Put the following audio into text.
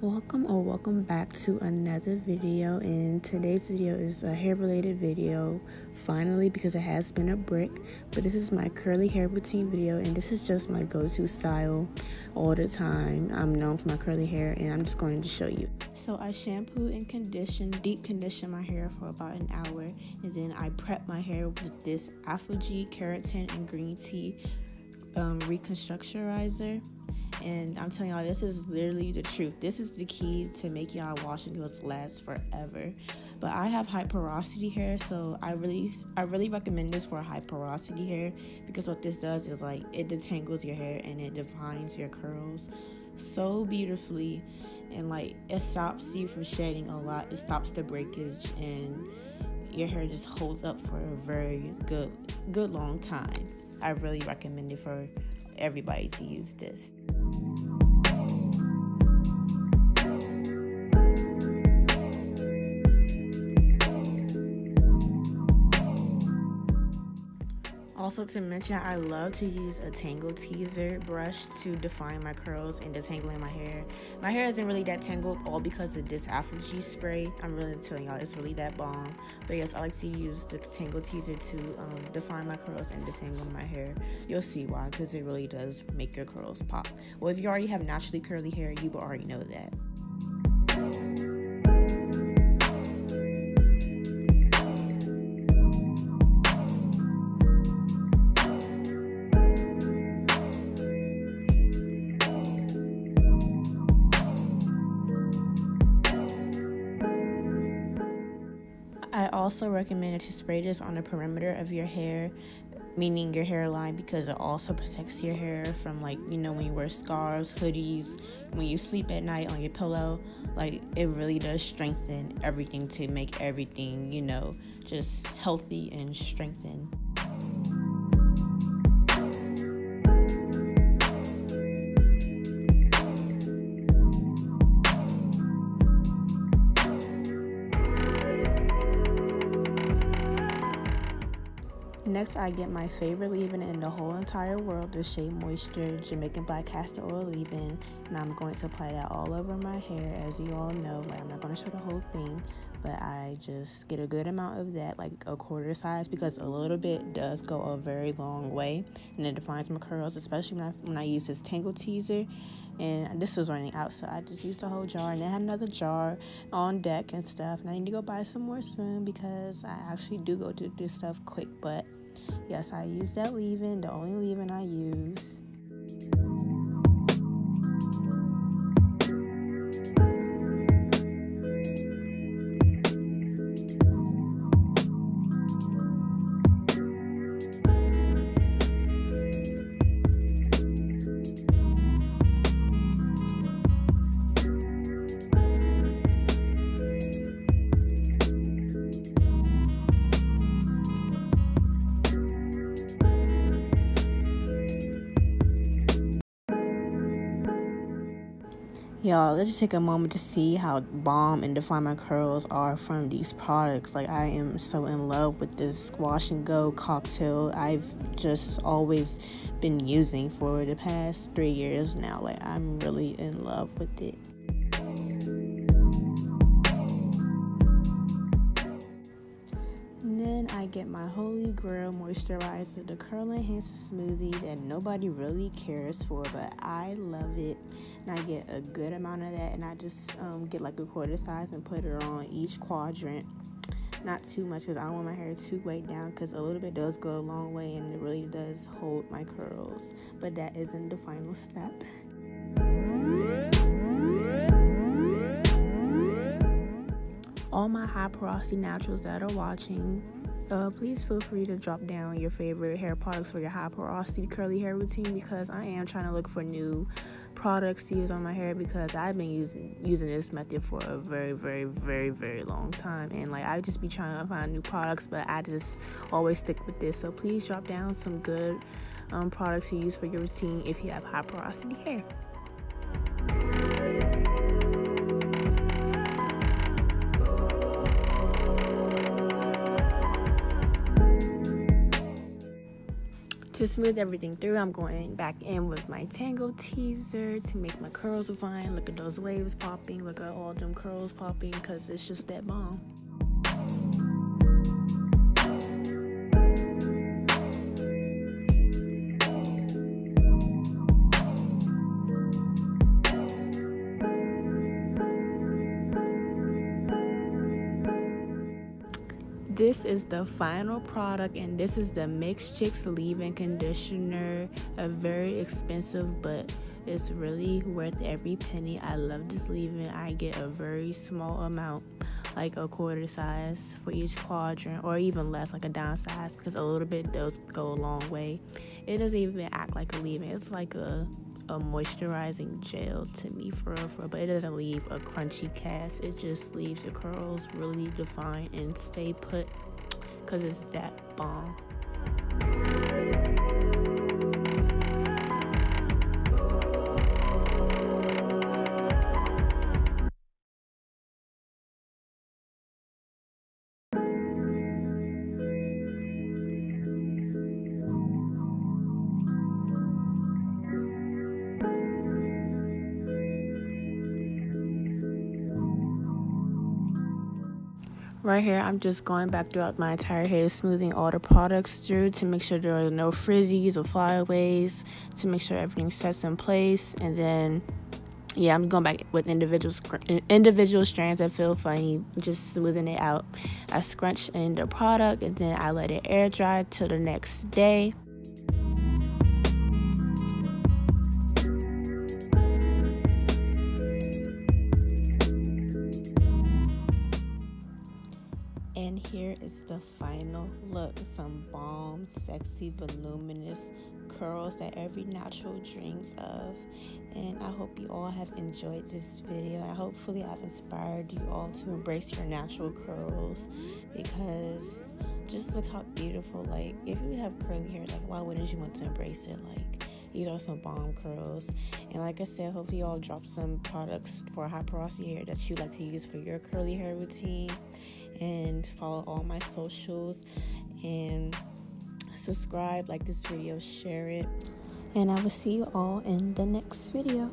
Welcome back to another video, and today's video is a hair related video finally, because it has been a brick, but this is my curly hair routine video, and this is just my go-to style all the time. I'm known for my curly hair, and I'm just going to show you. So I shampoo and deep condition my hair for about an hour, and then I prep my hair with this Aphogee, Keratin, and green tea Restructurizer. And I'm telling y'all, this is literally the truth. This is the key to make y'all wash and goes last forever. But I have high porosity hair, so I really recommend this for high porosity hair, because what this does is like it detangles your hair and it defines your curls so beautifully, and like it stops you from shedding a lot. It stops the breakage, and your hair just holds up for a very good long time. I really recommend it for everybody to use this. Also to mention, I love to use a tangle teezer brush to define my curls and detangling my hair. My hair isn't really that tangled, all because of this Aphogee spray. I'm really telling y'all, it's really that bomb. But yes, I like to use the tangle teezer to define my curls and detangle my hair. You'll see why, because it really does make your curls pop. Well, if you already have naturally curly hair, you will already know that. I also recommend that you spray this on the perimeter of your hair, meaning your hairline, because it also protects your hair from, like, you know, when you wear scarves, hoodies, when you sleep at night on your pillow. Like, it really does strengthen everything to make everything, you know, just healthy and strengthened. Next, I get my favorite leave-in in the whole entire world, the Shea Moisture Jamaican Black Castor Oil leave-in, and I'm going to apply that all over my hair. As you all know, like, I'm not going to show the whole thing, but I just get a good amount of that, like a quarter size, because a little bit does go a very long way, and it defines my curls, especially when I use this tangle teezer. And this was running out, so I just used the whole jar, and I had another jar on deck and stuff, and I need to go buy some more soon, because I actually do go do this stuff quick. But yes, I use that leave-in, the only leave-in I use. Y'all, let's just take a moment to see how bomb and define my curls are from these products. Like, I am so in love with this wash and go cocktail I've just always been using for the past 3 years now. Like, I'm really in love with it. And then I get my holy grail moisturizer, the Curl Enhancer Smoothie, that nobody really cares for, but I love it. And I get a good amount of that, and I just get like a quarter size and put it on each quadrant. Not too much, because I don't want my hair too weighed down, because a little bit does go a long way, and it really does hold my curls. But that isn't the final step. All my high porosity naturals that are watching, please feel free to drop down your favorite hair products for your high porosity curly hair routine, because I am trying to look for new products to use on my hair, because I've been using this method for a very long time, and like I just be trying to find new products, but I just always stick with this. So please drop down some good products to use for your routine if you have high porosity hair. To To smooth everything through, I'm going back in with my tangle teezer to make my curls fine. Look at those waves popping. Look at all them curls popping, because it's just that bomb. This is the final product, and this is the Mixed Chicks leave-in conditioner. A very expensive, but it's really worth every penny. I love this leave-in. I get a very small amount, like a quarter size for each quadrant, or even less, like a down size, because a little bit does go a long way. It doesn't even act like a leave-in. It's like a moisturizing gel to me, for real, but it doesn't leave a crunchy cast. It just leaves your curls really defined and stay put, because it's that bomb. Right here, I'm just going back throughout my entire hair, smoothing all the products through to make sure there are no frizzies or flyaways, to make sure everything sets in place. And then, yeah, I'm going back with individual strands that feel funny, just smoothing it out. I scrunch in the product, and then I let it air dry till the next day. And here is the final look. Some bomb, sexy, voluminous curls that every natural dreams of. And I hope you all have enjoyed this video. And hopefully I've inspired you all to embrace your natural curls, because just look how beautiful. Like, if you have curly hair, like, why wouldn't you want to embrace it? Like, these are some bomb curls. And like I said, hopefully you all drop some products for high porosity hair that you like to use for your curly hair routine. And follow all my socials, and subscribe, like this video, share it, and I will see you all in the next video.